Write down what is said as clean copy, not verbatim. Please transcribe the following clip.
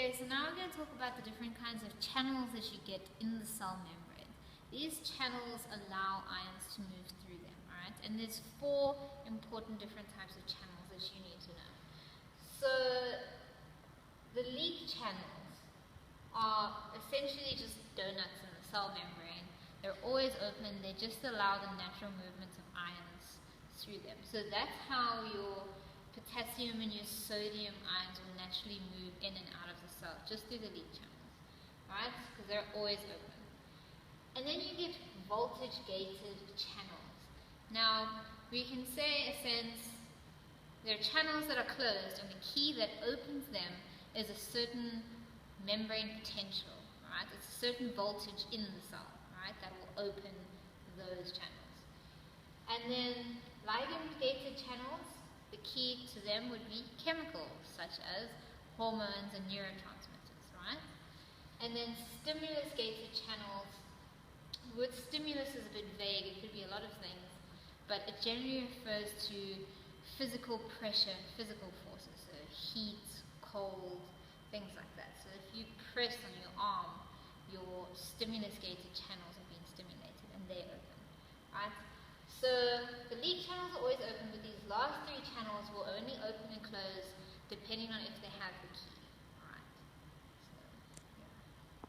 Okay, so now we're going to talk about the different kinds of channels that you get in the cell membrane. These channels allow ions to move through them, alright? And there's 4 important different types of channels that you need to know. So, the leak channels are essentially just donuts in the cell membrane. They're always open, they just allow the natural movement of ions through them. So that's how your potassium and your sodium ions will naturally move in and out of the cell, just through the leak channels, right? Because they're always open. And then you get voltage-gated channels. Now, we can say, in a sense, they're channels that are closed, and the key that opens them is a certain membrane potential, right? It's a certain voltage in the cell, right, that will open those channels. And then ligand-gated channels, the key to them would be chemicals, such as hormones and neurotransmitters, right? And then stimulus-gated channels, with stimulus is a bit vague, it could be a lot of things, but it generally refers to physical pressure, physical forces, so heat, cold, things like that. So if you press on your arm, your stimulus-gated channels are being stimulated and they're open, right? So the leak channels are always open, but these last 3 channels will only open and close depending on if they have the key.